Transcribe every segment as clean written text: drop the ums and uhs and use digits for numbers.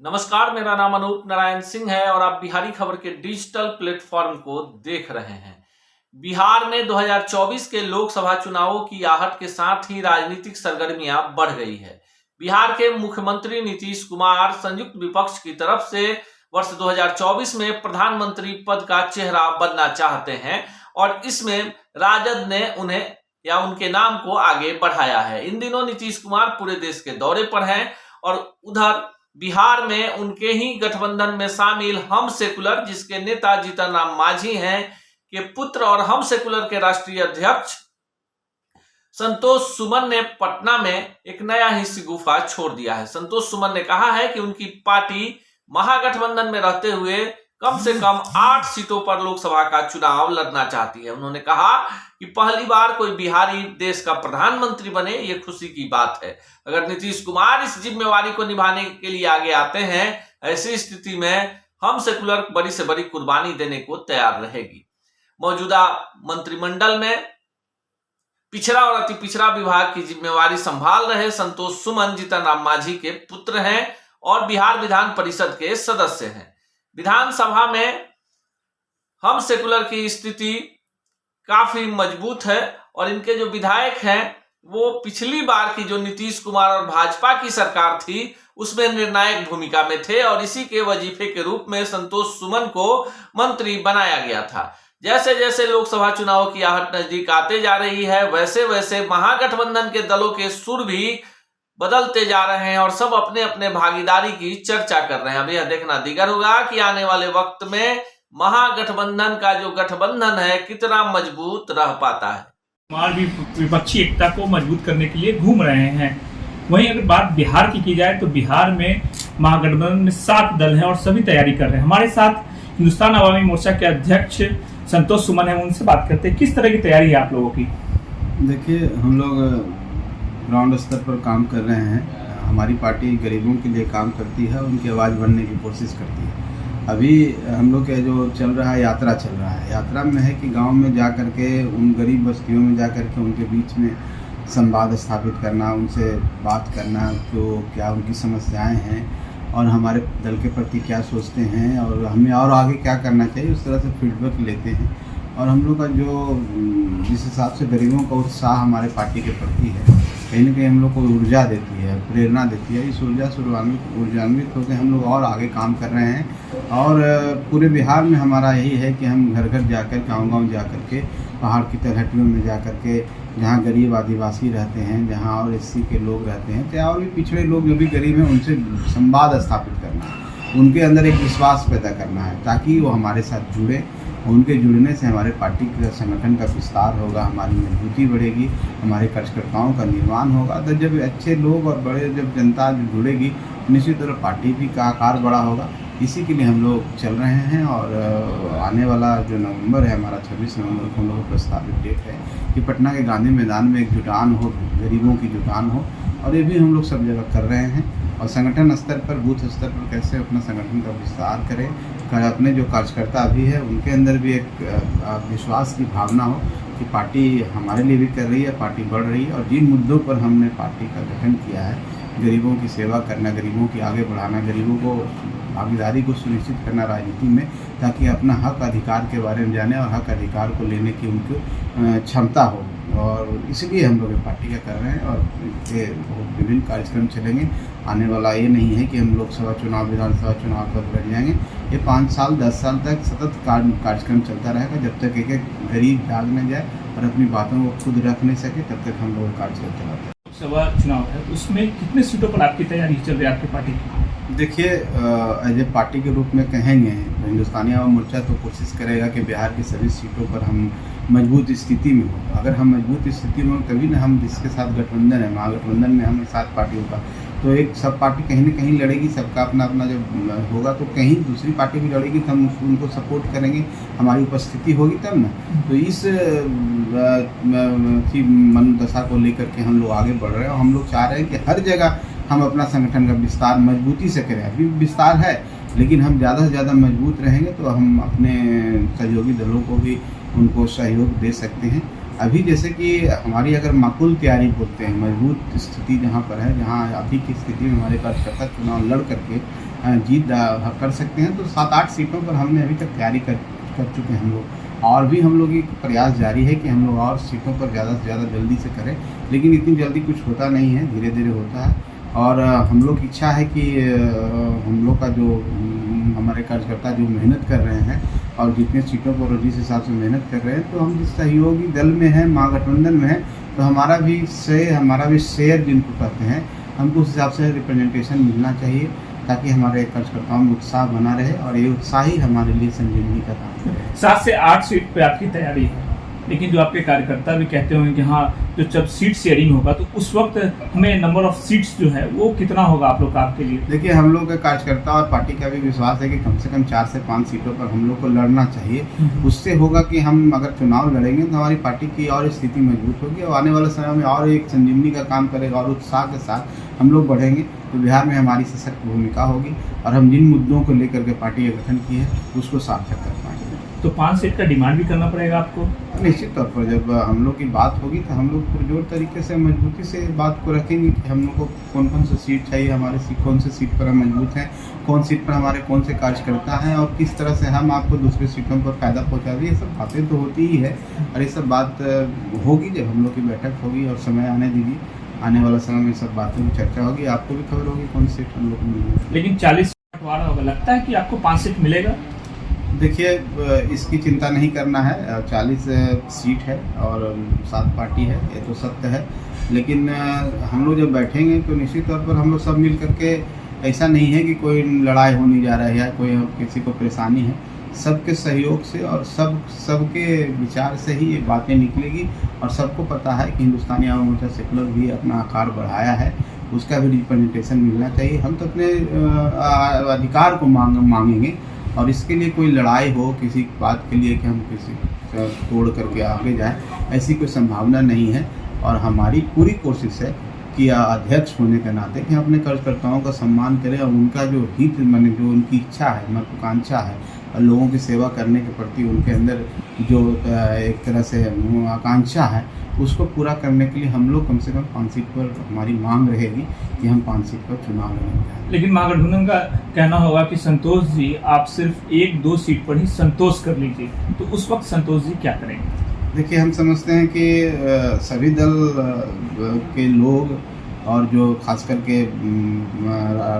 नमस्कार, मेरा नाम अनूप नारायण सिंह है और आप बिहारी खबर के डिजिटल प्लेटफॉर्म को देख रहे हैं। बिहार में 2024 के लोकसभा चुनावों की आहट के साथ ही राजनीतिक सरगर्मियां बढ़ गई है। बिहार के मुख्यमंत्री नीतीश कुमार संयुक्त विपक्ष की तरफ से वर्ष 2024 में प्रधानमंत्री पद का चेहरा बनना चाहते हैं और इसमें राजद ने उन्हें या उनके नाम को आगे बढ़ाया है। इन दिनों नीतीश कुमार पूरे देश के दौरे पर हैं और उधर बिहार में उनके ही गठबंधन में शामिल हम सेकुलर, जिसके नेता जीतन राम मांझी हैं, के पुत्र और हम सेकुलर के राष्ट्रीय अध्यक्ष संतोष सुमन ने पटना में एक नया ही शिगुफा छोड़ दिया है। संतोष सुमन ने कहा है कि उनकी पार्टी महागठबंधन में रहते हुए कम से कम 8 सीटों पर लोकसभा का चुनाव लड़ना चाहती है। उन्होंने कहा कि पहली बार कोई बिहारी देश का प्रधानमंत्री बने, ये खुशी की बात है। अगर नीतीश कुमार इस जिम्मेवारी को निभाने के लिए आगे आते हैं, ऐसी स्थिति में हम सेकुलर बड़ी से बड़ी कुर्बानी देने को तैयार रहेगी। मौजूदा मंत्रिमंडल में पिछड़ा और अति पिछड़ा विभाग की जिम्मेवारी संभाल रहे संतोष सुमन जीतन राम मांझी के पुत्र हैं और बिहार विधान परिषद के सदस्य हैं। विधानसभा में हम सेकुलर की स्थिति काफी मजबूत है और इनके जो विधायक हैं वो पिछली बार की जो नीतीश कुमार और भाजपा की सरकार थी उसमें निर्णायक भूमिका में थे और इसी के वजीफे के रूप में संतोष सुमन को मंत्री बनाया गया था। जैसे जैसे लोकसभा चुनाव की आहट नजदीक आते जा रही है, वैसे वैसे महागठबंधन के दलों के सुर भी बदलते जा रहे हैं और सब अपने अपने भागीदारी की चर्चा कर रहे हैं। अब यह देखना दीगर होगा कि आने वाले वक्त में महागठबंधन का जो गठबंधन है कितना मजबूत रह पाता है। कुमार भी विपक्षी एकता को मजबूत करने के लिए घूम रहे हैं। वहीं अगर बात बिहार की जाए तो बिहार में महागठबंधन में 7 दल हैं और सभी तैयारी कर रहे हैं। हमारे साथ हिंदुस्तान अवामी मोर्चा के अध्यक्ष संतोष सुमन है, उनसे बात करते हैं। किस तरह की तैयारी है आप लोगों की? देखिए, हम लोग ग्राउंड स्तर पर काम कर रहे हैं। हमारी पार्टी गरीबों के लिए काम करती है, उनकी आवाज़ बनने की कोशिश करती है। अभी हम लोग के जो चल रहा है, यात्रा चल रहा है। यात्रा में है कि गांव में जा कर के, उन गरीब बस्तियों में जा कर के उनके बीच में संवाद स्थापित करना, उनसे बात करना, तो क्या उनकी समस्याएं हैं और हमारे दल के प्रति क्या सोचते हैं और हमें और आगे क्या करना चाहिए, उस तरह से फीडबैक लेते हैं। और हम लोग का जो जिस हिसाब से गरीबों का उत्साह हमारे पार्टी के प्रति है, कहीं ना कहीं हम लोग को ऊर्जा देती है, प्रेरणा देती है। इस ऊर्जा से ऊर्जान्वित होकर हम लोग और आगे काम कर रहे हैं। और पूरे बिहार में हमारा यही है कि हम घर घर जाकर, गाँव-गाँव जा कर के, पहाड़ की तलहटियों में जा कर के, जहाँ गरीब आदिवासी रहते हैं, जहाँ और एससी के लोग रहते हैं, चाहे और भी पिछड़े लोग जो भी गरीब हैं, उनसे संवाद स्थापित करना है, उनके अंदर एक विश्वास पैदा करना है ताकि वो हमारे साथ जुड़े। उनके जुड़ने से हमारे पार्टी के संगठन का विस्तार होगा, हमारी मजबूती बढ़ेगी, हमारे कार्यकर्ताओं का निर्माण होगा। तो जब अच्छे लोग और बड़े जब जनता जुड़ेगी, निश्चित तौर पार्टी भी का आकार बड़ा होगा। इसी के लिए हम लोग चल रहे हैं और आने वाला जो नवंबर है हमारा, 26 नवंबर को हम लोग प्रस्तावित डेट है कि पटना के गांधी मैदान में एक जुटान हो, गरीबों की जुटान हो, और ये भी हम लोग सब जगह कर रहे हैं। और संगठन स्तर पर, बूथ स्तर पर कैसे अपना संगठन का विस्तार करें, अपने जो कार्यकर्ता अभी है उनके अंदर भी एक विश्वास की भावना हो कि पार्टी हमारे लिए भी कर रही है, पार्टी बढ़ रही है। और जिन मुद्दों पर हमने पार्टी का गठन किया है, गरीबों की सेवा करना, गरीबों की आगे बढ़ाना, गरीबों को भागीदारी को सुनिश्चित करना राजनीति में, ताकि अपना हक अधिकार के बारे में जाने और हक अधिकार को लेने की उनको क्षमता हो। और इसलिए हम लोग पार्टी का कर रहे हैं और ये विभिन्न कार्यक्रम चलेंगे। आने वाला ये नहीं है कि हम लोकसभा चुनाव, विधानसभा चुनाव पर लड़ जाएंगे। ये 5 साल 10 साल तक सतत कार्यक्रम चलता रहेगा, जब तक एक गरीब जाग न जाए और अपनी बातों को खुद रख नहीं सके, तब तक हम लोग कार्यक्रम चलाते हैं। लोकसभा चुनाव है, उसमें कितने सीटों पर आपकी तैयारी चल रही है आपकी पार्टी की? देखिए, एज ए पार्टी के रूप में कहेंगे तो हिंदुस्तानी आवाम मोर्चा तो कोशिश करेगा कि बिहार की सभी सीटों पर हम मजबूत स्थिति में हो। अगर हम मजबूत स्थिति में हो तभी ना, हम जिसके साथ गठबंधन है, महागठबंधन में हम 7 पार्टियों का, तो एक सब पार्टी कहीं ना कहीं लड़ेगी, सबका अपना अपना जब होगा तो कहीं दूसरी पार्टी भी लड़ेगी, तो हम उनको सपोर्ट करेंगे, हमारी उपस्थिति होगी तब ना। तो इस मनोदशा को लेकर के हम लोग आगे बढ़ रहे हैं और हम लोग चाह रहे हैं कि हर जगह हम अपना संगठन का विस्तार मजबूती से करें। अभी विस्तार है, लेकिन हम ज़्यादा से ज़्यादा मजबूत रहेंगे तो हम अपने सहयोगी दलों को भी उनको सहयोग दे सकते हैं। अभी जैसे कि हमारी अगर माकूल तैयारी बोलते हैं, मजबूत स्थिति जहाँ पर है, जहाँ अभी की स्थिति में हमारे कार्यकर्ता चुनाव लड़ करके जीत कर सकते हैं। तो 7-8 सीटों पर हमने अभी तक तैयारी कर चुके हैं हम लोग, और भी हम लोग की प्रयास जारी है कि हम लोग और सीटों पर ज़्यादा से ज़्यादा जल्दी से करें, लेकिन इतनी जल्दी कुछ होता नहीं है, धीरे धीरे होता है। और हम लोग की इच्छा है कि हम लोग का जो हमारे कार्यकर्ता जो मेहनत कर रहे हैं और जितने सीटों पर और जिस हिसाब से मेहनत कर रहे हैं, तो हम जिस सहयोगी दल में हैं, महागठबंधन में हैं, तो हमारा भी शेयर जिनको कहते हैं, हमको उस हिसाब से रिप्रेजेंटेशन मिलना चाहिए, ताकि हमारे कार्यकर्ताओं में उत्साह बना रहे और ये उत्साह ही हमारे लिए संजीवनी का काम करे। 7 से 8 सीट पे आपकी तैयारी है, लेकिन जो आपके कार्यकर्ता भी कहते होंगे कि हाँ, जो जब सीट शेयरिंग होगा तो उस वक्त हमें नंबर ऑफ सीट्स जो है वो कितना होगा आप लोग का आपके लिए? देखिए, हम लोग का कार्यकर्ता और पार्टी का भी विश्वास है कि कम से कम 4 से 5 सीटों पर हम लोग को लड़ना चाहिए। उससे होगा कि हम अगर चुनाव लड़ेंगे तो हमारी पार्टी की और स्थिति मजबूत होगी और आने वाले समय में और एक संजीवनी का काम करेगा और उत्साह के साथ हम लोग बढ़ेंगे, तो बिहार में हमारी सशक्त भूमिका होगी और हम जिन मुद्दों को लेकर के पार्टी का गठन की है उसको सार्थक कर पाएंगे। तो 5 सीट का डिमांड भी करना पड़ेगा आपको? निश्चित तौर पर जब हम लोग की बात होगी तो हम लोग पुरजोर तरीके से मजबूती से बात को रखेंगे कि हम लोग को कौन कौन सी सीट चाहिए, हमारे कौन सी सीट पर हम मजबूत हैं, कौन सीट पर हमारे कौन से कार्यकर्ता हैं और किस तरह से हम आपको दूसरी सीटों पर फायदा पहुँचा दें। ये सब बातें तो होती ही है और ये सब बात होगी जब हम लोग की बैठक होगी और समय आने दीजिए, आने वाला समय में सब बातों की चर्चा होगी, आपको भी खबर होगी कौन सीट हम लोग को मिलेगी। लेकिन 40 सीट बंटवारा होगा, लगता है कि आपको 5 सीट मिलेगा? देखिए, इसकी चिंता नहीं करना है, 40 सीट है और 7 पार्टी है, ये तो सत्य है। लेकिन हम लोग जब बैठेंगे तो निश्चित तौर पर हम लोग सब मिल करके, ऐसा नहीं है कि कोई लड़ाई होने जा रहा है या कोई किसी को परेशानी है, सबके सहयोग से और सबके विचार से ही ये बातें निकलेगी। और सबको पता है कि हिंदुस्तानी आवाम मोर्चा सेकुलर भी अपना आकार बढ़ाया है, उसका भी रिप्रेजेंटेशन मिलना चाहिए। हम तो अपने अधिकार को मांगेंगे और इसके लिए कोई लड़ाई हो किसी बात के लिए कि हम किसी तोड़ करके आगे जाएं, ऐसी कोई संभावना नहीं है। और हमारी पूरी कोशिश है कि अध्यक्ष होने के नाते कि हम अपने कार्यकर्ताओं का सम्मान करें और उनका जो हित माने जो उनकी इच्छा है, महत्वाकांक्षा है और लोगों की सेवा करने के प्रति उनके अंदर जो एक तरह से आकांक्षा है, उसको पूरा करने के लिए हम लोग कम से कम 5 सीट पर हमारी मांग रहेगी कि हम 5 सीट पर चुनाव लड़ेंगे। लेकिन महागठबंधन का कहना होगा कि संतोष जी आप सिर्फ 1-2 सीट पर ही संतोष कर लीजिए, तो उस वक्त संतोष जी क्या करेंगे? देखिए, हम समझते हैं कि सभी दल के लोग और जो खास करके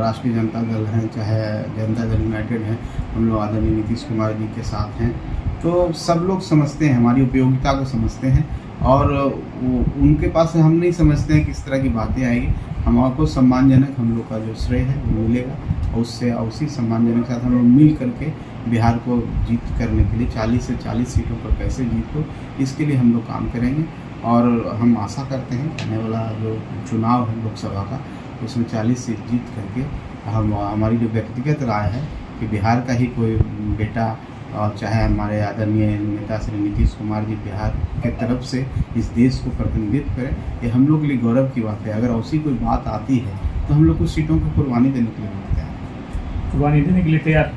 राष्ट्रीय जनता दल हैं, चाहे जनता दल यूनाइटेड हैं, हम लोग आदरणीय नीतीश कुमार जी के साथ हैं, तो सब लोग समझते हैं, हमारी उपयोगिता को समझते हैं और उनके पास हम नहीं समझते हैं किस तरह की बातें आएगी। हमको सम्मानजनक हम लोग का जो श्रेय है वो मिलेगा और उससे उसी सम्मानजनक के साथ हम लोग मिल करके बिहार को जीत करने के लिए 40 से 40 सीटों पर कैसे जीत हो, इसके लिए हम लोग काम करेंगे। और हम आशा करते हैं कि आने वाला जो चुनाव है लोकसभा का, उसमें 40 सीट जीत करके हमारी जो व्यक्तिगत राय है कि बिहार का ही कोई बेटा और चाहे हमारे आदरणीय नेता श्री नीतीश कुमार जी बिहार के तरफ से इस देश को प्रतिनिधित्व करें, ये हम लोग के लिए गौरव की बात है। अगर ऐसी कोई बात आती है तो हम लोग कुछ सीटों को कुर्बानी देने के लिए तैयार हैं। कुर्बानी देने के लिए तैयार?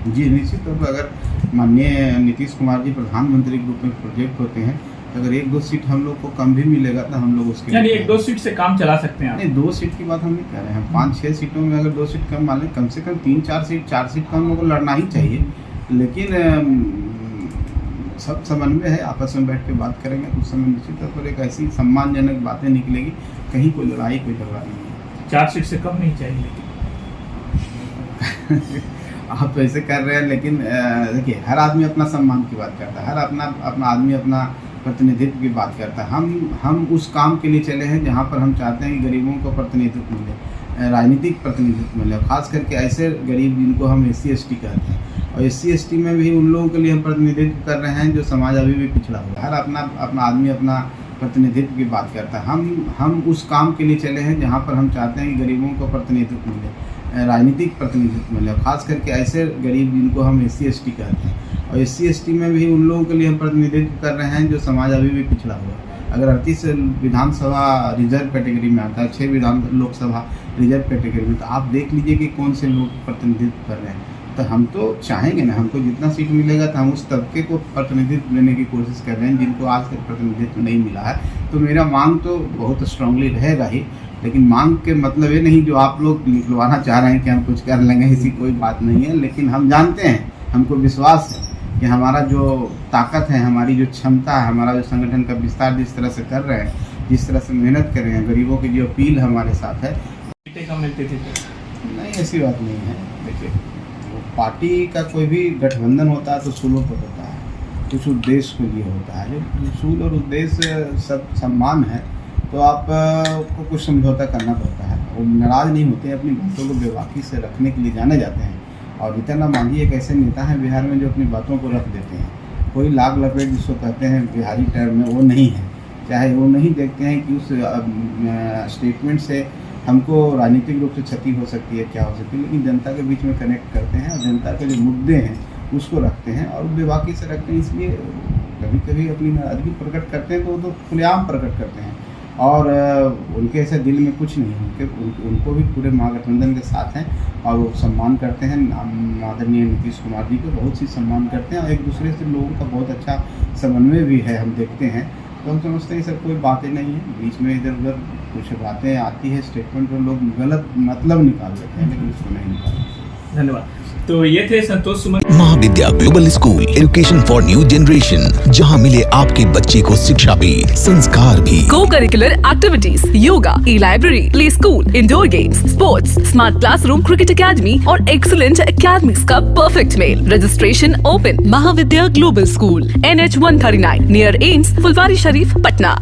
जी, निश्चित तौर पर अगर माननीय नीतीश कुमार जी प्रधानमंत्री के रूप में प्रोजेक्ट होते हैं, अगर 1-2 सीट हम लोग को कम भी मिलेगा तो हम लोग उसके यानी 1-2 सीट से काम चला सकते हैं आप? नहीं, 2 सीट की बात हम नहीं कर रहे हैं। 5-6 सीटों में अगर 2 सीट कम मान लें, कम से कम 3-4 सीट 4 सीट का हम लोग को लड़ना ही चाहिए। लेकिन सब समन्वय है, आपस में बैठ के बात करेंगे तो उस समय निश्चित तौर पर एक ऐसी सम्मानजनक बातें निकलेगी, कहीं कोई लड़ाई कोई झगड़ा नहीं है। 4 सीट से कम नहीं चाहिए? आप तो ऐसे कर रहे हैं, लेकिन देखिए, हर आदमी अपना सम्मान की बात करता है, हर अपना आदमी अपना प्रतिनिधित्व की बात करता है। हम उस काम के लिए चले हैं जहाँ पर हम चाहते हैं कि गरीबों को प्रतिनिधित्व मिले, राजनीतिक प्रतिनिधित्व मिले, खास करके ऐसे गरीब जिनको हम SC/ST कहते हैं। और SC/ST में भी उन लोगों के लिए हम प्रतिनिधित्व कर रहे हैं जो समाज अभी भी पिछड़ा हुआ है। हर अपना आदमी अपना प्रतिनिधित्व की बात करता है। हम उस काम के लिए चले हैं जहाँ पर हम चाहते हैं कि गरीबों को प्रतिनिधित्व मिले, राजनीतिक प्रतिनिधित्व मिले, खास करके ऐसे गरीब जिनको हम SC/ST कहते हैं। और SC/ST में भी उन लोगों के लिए हम प्रतिनिधित्व कर रहे हैं जो समाज अभी भी पिछड़ा हुआ है। अगर 38 विधानसभा रिजर्व कैटेगरी में आता है, 6 लोकसभा रिजर्व कैटेगरी में, तो आप देख लीजिए कि कौन से लोग प्रतिनिधित्व कर रहे हैं। तो हम तो चाहेंगे ना, हमको जितना सीट मिलेगा तो हम उस तबके को प्रतिनिधित्व लेने की कोशिश कर रहे हैं जिनको आज तक प्रतिनिधित्व नहीं मिला है। तो मेरा मांग तो बहुत स्ट्रांगली रहेगा ही लेकिन मांग के मतलब ये नहीं जो आप लोग निकलवाना चाह रहे हैं कि हम कुछ कर लेंगे, ऐसी कोई बात नहीं है। लेकिन हम जानते हैं, हमको विश्वास है कि हमारा जो ताकत है, हमारी जो क्षमता है, हमारा जो संगठन का विस्तार जिस तरह से कर रहे हैं, जिस तरह से मेहनत कर रहे हैं, गरीबों की जो अपील हमारे साथ है, कम मिलते थे नहीं ऐसी बात नहीं है। देखिए, पार्टी का कोई भी गठबंधन होता है तो उसूलों पर होता है, कुछ उद्देश्य के लिए होता है। जब उसूल और उद्देश्य सब सम्मान है तो आप को कुछ समझौता करना पड़ता है। वो नाराज़ नहीं होते, अपनी बातों को बेबाकी से रखने के लिए जाने जाते हैं। और जीतन मांझी एक ऐसे नेता हैं बिहार में जो अपनी बातों को रख देते हैं। कोई लाग लपेट जिसको कहते हैं बिहारी टर्म में, वो नहीं है। चाहे वो नहीं देखते हैं कि उस स्टेटमेंट से हमको राजनीतिक रूप से क्षति हो सकती है, क्या हो सकती है, लेकिन जनता के बीच में कनेक्ट करते हैं और जनता के जो मुद्दे हैं उसको रखते हैं और बेबाकी से रखते हैं। इसलिए कभी कभी अपनी नाराजगी प्रकट करते हैं तो वो तो खुलेआम प्रकट करते हैं। और उनके ऐसे दिल में कुछ नहीं, उनको भी पूरे महागठबंधन के साथ हैं और वो सम्मान करते हैं। आदरणीय नीतीश कुमार जी को बहुत सी सम्मान करते हैं और एक दूसरे से लोगों का बहुत अच्छा समन्वय भी है, हम देखते हैं। तो हम समझते हैं सब कोई बातें नहीं है, बीच में इधर उधर कुछ बातें आती है, स्टेटमेंट पर लोग गलत मतलब निकाल देते हैं, लेकिन उसको नहीं निकालते। धन्यवाद। तो ये थे Santosh Suman. Mahavidya global school, education for new generation, जहां मिले आपके बच्चे को शिक्षा भी, संस्कार भी। Co-curricular activities, yoga, e-library, play school, indoor games, sports, smart classroom, cricket academy और excellent academies का perfect मेल। Registration open। Mahavidya global school, NH 139 near AIMS, Phulwari Sharif, Patna.